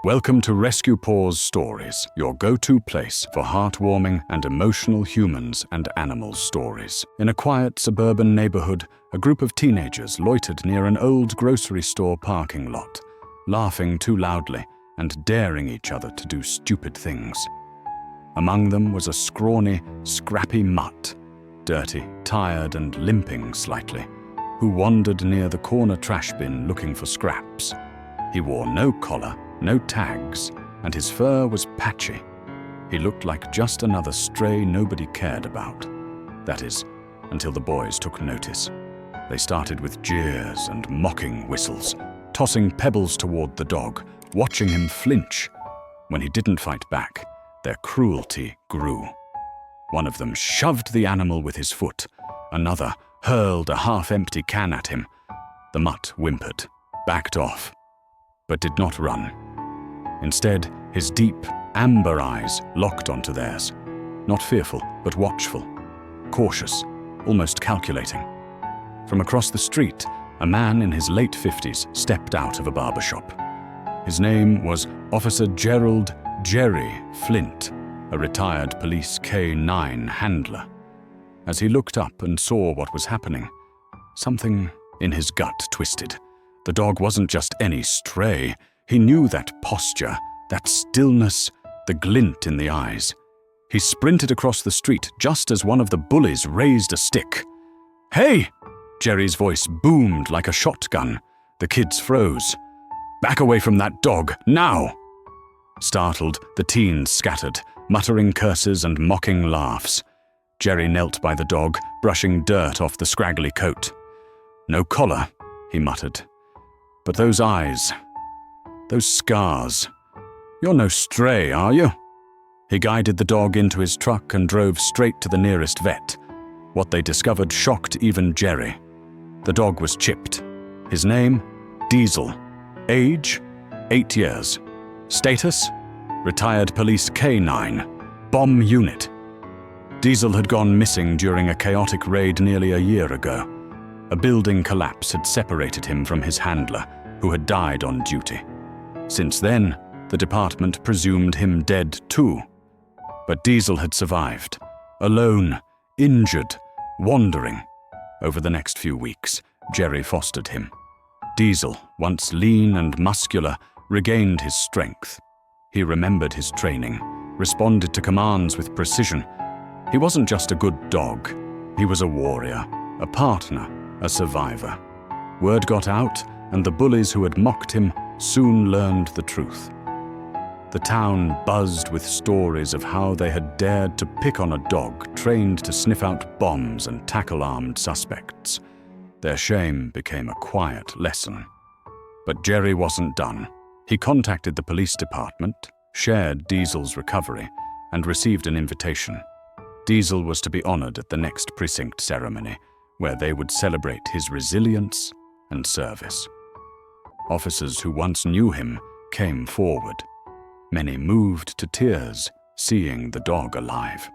Welcome to Rescue Paws Stories, your go-to place for heartwarming and emotional humans and animals stories. In a quiet suburban neighborhood, a group of teenagers loitered near an old grocery store parking lot, laughing too loudly and daring each other to do stupid things. Among them was a scrawny, scrappy mutt, dirty, tired and limping slightly, who wandered near the corner trash bin looking for scraps. He wore no collar, no tags, and his fur was patchy. He looked like just another stray nobody cared about. That is, until the boys took notice. They started with jeers and mocking whistles, tossing pebbles toward the dog, watching him flinch. When he didn't fight back, their cruelty grew. One of them shoved the animal with his foot. Another hurled a half-empty can at him. The mutt whimpered, backed off, but did not run. Instead, his deep, amber eyes locked onto theirs, not fearful, but watchful, cautious, almost calculating. From across the street, a man in his late 50s stepped out of a barber shop. His name was Officer Gerry Flint, a retired police K9 handler. As he looked up and saw what was happening, something in his gut twisted. The dog wasn't just any stray. He knew that posture, that stillness, the glint in the eyes. He sprinted across the street just as one of the bullies raised a stick. "Hey!" Gerry's voice boomed like a shotgun. The kids froze. "Back away from that dog, now!" Startled, the teens scattered, muttering curses and mocking laughs. Gerry knelt by the dog, brushing dirt off the scraggly coat. "No collar," he muttered. "But those eyes, those scars. You're no stray, are you?" He guided the dog into his truck and drove straight to the nearest vet. What they discovered shocked even Gerry. The dog was chipped. His name? Diesel. Age? 8 years. Status? Retired police K9. Bomb unit. Diesel had gone missing during a chaotic raid nearly a year ago. A building collapse had separated him from his handler, who had died on duty. Since then, the department presumed him dead too. But Diesel had survived, alone, injured, wandering. Over the next few weeks, Gerry fostered him. Diesel, once lean and muscular, regained his strength. He remembered his training, responded to commands with precision. He wasn't just a good dog. He was a warrior, a partner, a survivor. Word got out, and the bullies who had mocked him soon learned the truth. The town buzzed with stories of how they had dared to pick on a dog trained to sniff out bombs and tackle armed suspects. Their shame became a quiet lesson. But Gerry wasn't done. He contacted the police department, shared Diesel's recovery, and received an invitation. Diesel was to be honored at the next precinct ceremony, where they would celebrate his resilience and service. Officers who once knew him came forward. Many moved to tears, seeing the dog alive.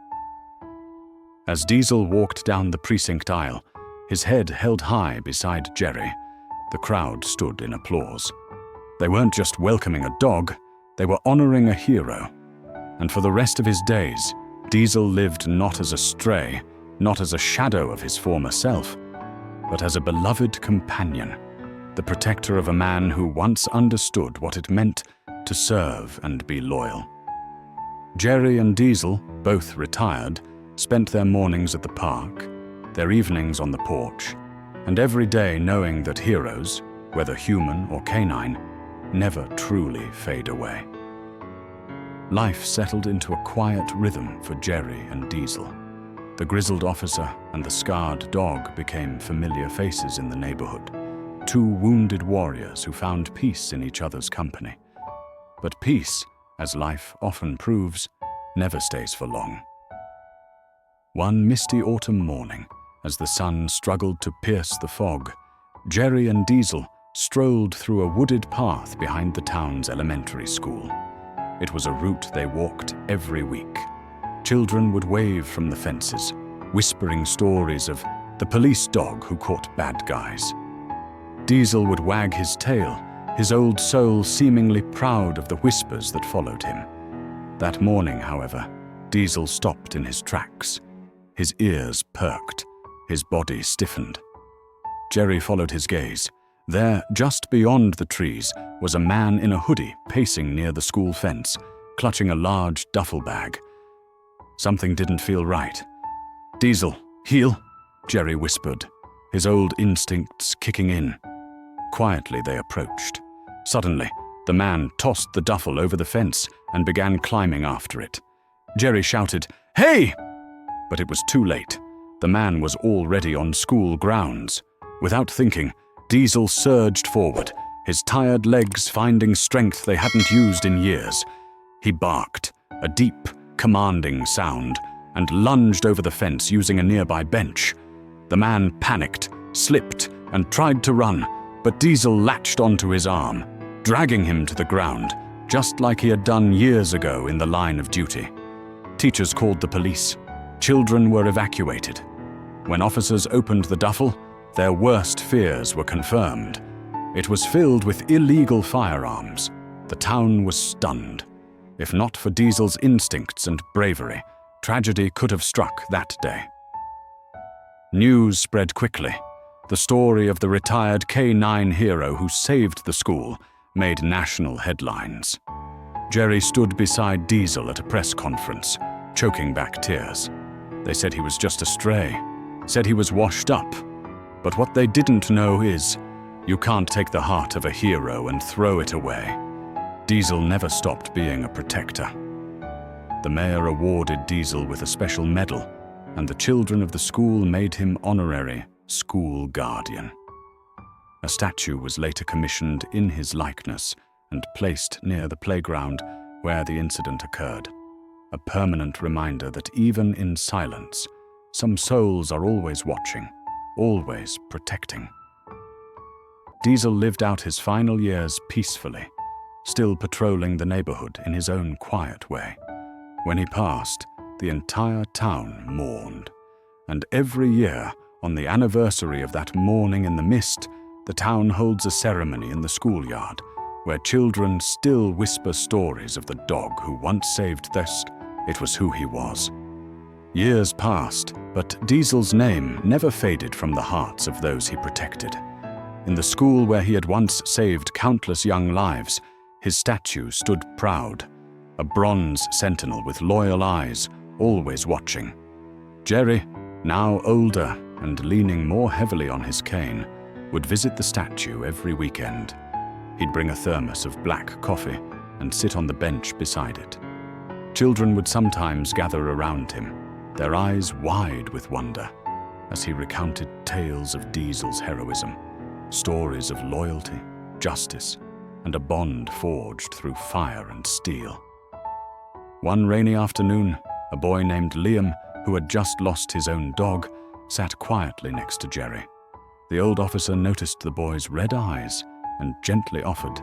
As Diesel walked down the precinct aisle, his head held high beside Gerry, the crowd stood in applause. They weren't just welcoming a dog, they were honoring a hero. And for the rest of his days, Diesel lived not as a stray, not as a shadow of his former self, but as a beloved companion, the protector of a man who once understood what it meant to serve and be loyal. Gerry and Diesel, both retired, spent their mornings at the park, their evenings on the porch, and every day knowing that heroes, whether human or canine, never truly fade away. Life settled into a quiet rhythm for Gerry and Diesel. The grizzled officer and the scarred dog became familiar faces in the neighborhood, two wounded warriors who found peace in each other's company. But peace, as life often proves, never stays for long. One misty autumn morning, as the sun struggled to pierce the fog, Gerry and Diesel strolled through a wooded path behind the town's elementary school. It was a route they walked every week. Children would wave from the fences, whispering stories of the police dog who caught bad guys. Diesel would wag his tail, his old soul seemingly proud of the whispers that followed him. That morning, however, Diesel stopped in his tracks. His ears perked, his body stiffened. Gerry followed his gaze. There, just beyond the trees, was a man in a hoodie pacing near the school fence, clutching a large duffel bag. Something didn't feel right. "Diesel, heel," Gerry whispered, his old instincts kicking in. Quietly they approached. Suddenly, the man tossed the duffel over the fence and began climbing after it. Gerry shouted, "Hey!" But it was too late. The man was already on school grounds. Without thinking, Diesel surged forward, his tired legs finding strength they hadn't used in years. He barked, a deep, commanding sound, and lunged over the fence using a nearby bench. The man panicked, slipped, and tried to run, but Diesel latched onto his arm, dragging him to the ground, just like he had done years ago in the line of duty. Teachers called the police. Children were evacuated. When officers opened the duffel, their worst fears were confirmed. It was filled with illegal firearms. The town was stunned. If not for Diesel's instincts and bravery, tragedy could have struck that day. News spread quickly. The story of the retired K-9 hero who saved the school made national headlines. Gerry stood beside Diesel at a press conference, choking back tears. They said he was just a stray, said he was washed up. But what they didn't know is, you can't take the heart of a hero and throw it away. Diesel never stopped being a protector. The mayor awarded Diesel with a special medal, and the children of the school made him honorary school guardian. A statue was later commissioned in his likeness and placed near the playground where the incident occurred. A permanent reminder that even in silence, some souls are always watching, always protecting. Diesel lived out his final years peacefully, still patrolling the neighborhood in his own quiet way. When he passed, the entire town mourned. And every year, on the anniversary of that morning in the mist, the town holds a ceremony in the schoolyard where children still whisper stories of the dog who once saved their It was who he was. Years passed, but Diesel's name never faded from the hearts of those he protected. In the school where he had once saved countless young lives, his statue stood proud, a bronze sentinel with loyal eyes, always watching. Gerry, now older and leaning more heavily on his cane, would visit the statue every weekend. He'd bring a thermos of black coffee and sit on the bench beside it. Children would sometimes gather around him, their eyes wide with wonder, as he recounted tales of Diesel's heroism, stories of loyalty, justice, and a bond forged through fire and steel. One rainy afternoon, a boy named Liam, who had just lost his own dog, sat quietly next to Gerry. The old officer noticed the boy's red eyes and gently offered,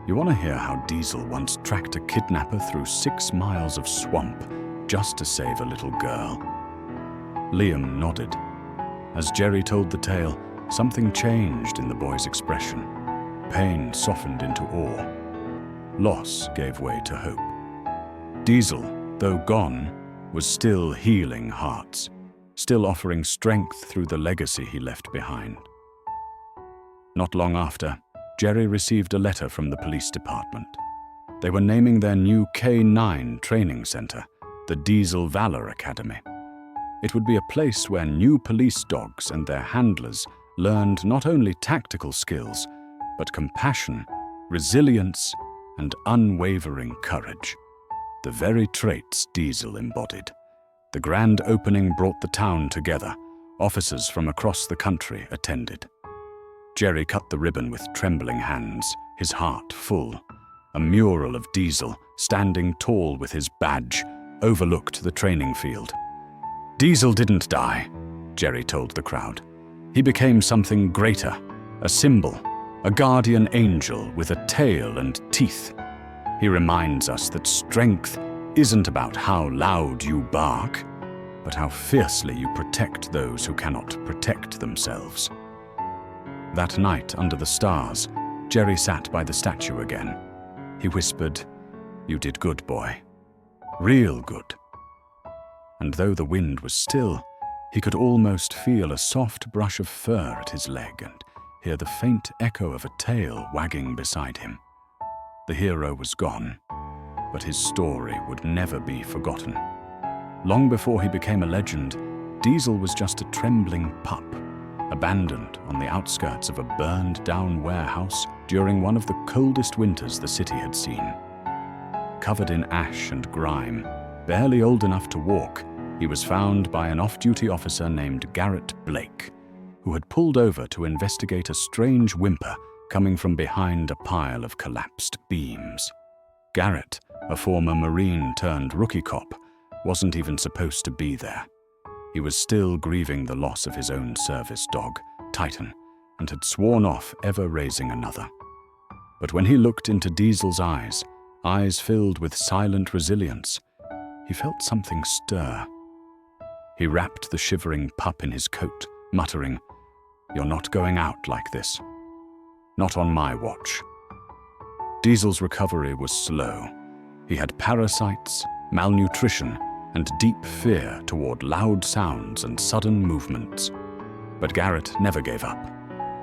"You want to hear how Diesel once tracked a kidnapper through 6 miles of swamp just to save a little girl?" Liam nodded. As Gerry told the tale, something changed in the boy's expression. Pain softened into awe. Loss gave way to hope. Diesel, though gone, was still healing hearts, still offering strength through the legacy he left behind. Not long after, Gerry received a letter from the police department. They were naming their new K-9 training center, the Diesel Valor Academy. It would be a place where new police dogs and their handlers learned not only tactical skills, but compassion, resilience, and unwavering courage. The very traits Diesel embodied. The grand opening brought the town together. Officers from across the country attended. Gerry cut the ribbon with trembling hands, his heart full. A mural of Diesel, standing tall with his badge, overlooked the training field. "Diesel didn't die," Gerry told the crowd. "He became something greater, a symbol, a guardian angel with a tail and teeth. He reminds us that strength isn't about how loud you bark, but how fiercely you protect those who cannot protect themselves." That night under the stars, Gerry sat by the statue again. He whispered, "You did good, boy. Real good." And though the wind was still, he could almost feel a soft brush of fur at his leg and hear the faint echo of a tail wagging beside him. The hero was gone, but his story would never be forgotten. Long before he became a legend, Diesel was just a trembling pup, abandoned on the outskirts of a burned-down warehouse during one of the coldest winters the city had seen. Covered in ash and grime, barely old enough to walk, he was found by an off-duty officer named Garrett Blake, who had pulled over to investigate a strange whimper coming from behind a pile of collapsed beams. Garrett, a former Marine-turned-rookie cop, wasn't even supposed to be there. He was still grieving the loss of his own service dog, Titan, and had sworn off ever raising another. But when he looked into Diesel's eyes filled with silent resilience, he felt something stir. He wrapped the shivering pup in his coat, muttering, "You're not going out like this. Not on my watch." Diesel's recovery was slow. He had parasites, malnutrition, and deep fear toward loud sounds and sudden movements. But Garrett never gave up.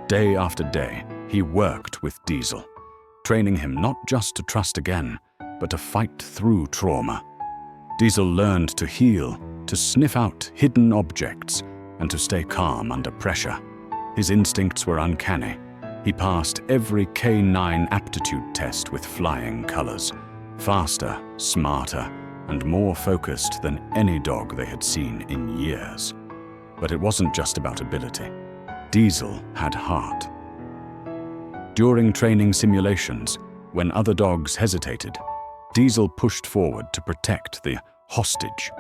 Day after day, he worked with Diesel, training him not just to trust again, but to fight through trauma. Diesel learned to heal, to sniff out hidden objects, and to stay calm under pressure. His instincts were uncanny. He passed every K9 aptitude test with flying colors, faster, smarter, and more focused than any dog they had seen in years. But it wasn't just about ability. Diesel had heart. During training simulations, when other dogs hesitated, Diesel pushed forward to protect the hostage.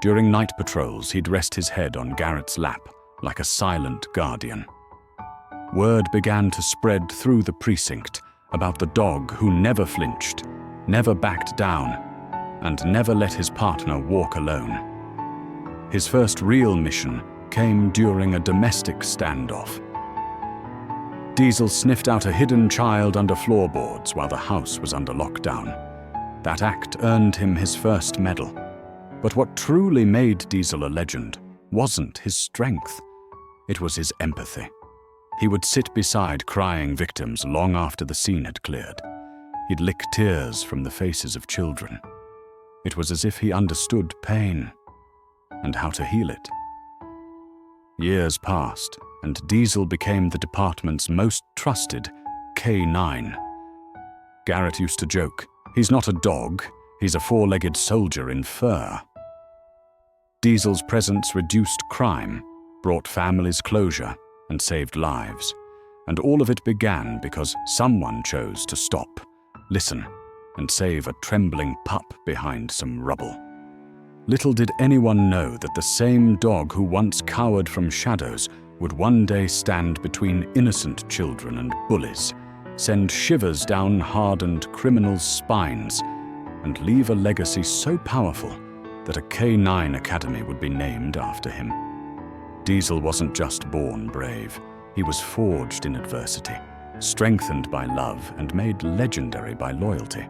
During night patrols, he'd rest his head on Garrett's lap like a silent guardian. Word began to spread through the precinct about the dog who never flinched, never backed down, and never let his partner walk alone. His first real mission came during a domestic standoff. Diesel sniffed out a hidden child under floorboards while the house was under lockdown. That act earned him his first medal. But what truly made Diesel a legend wasn't his strength. It was his empathy. He would sit beside crying victims long after the scene had cleared. He'd lick tears from the faces of children. It was as if he understood pain and how to heal it. Years passed, and Diesel became the department's most trusted K9. Garrett used to joke, "He's not a dog, he's a four-legged soldier in fur." Diesel's presence reduced crime, brought families closure, and saved lives. And all of it began because someone chose to stop, listen, and save a trembling pup behind some rubble. Little did anyone know that the same dog who once cowered from shadows would one day stand between innocent children and bullies, send shivers down hardened criminals' spines, and leave a legacy so powerful that a K9 academy would be named after him. Diesel wasn't just born brave, he was forged in adversity, strengthened by love, and made legendary by loyalty.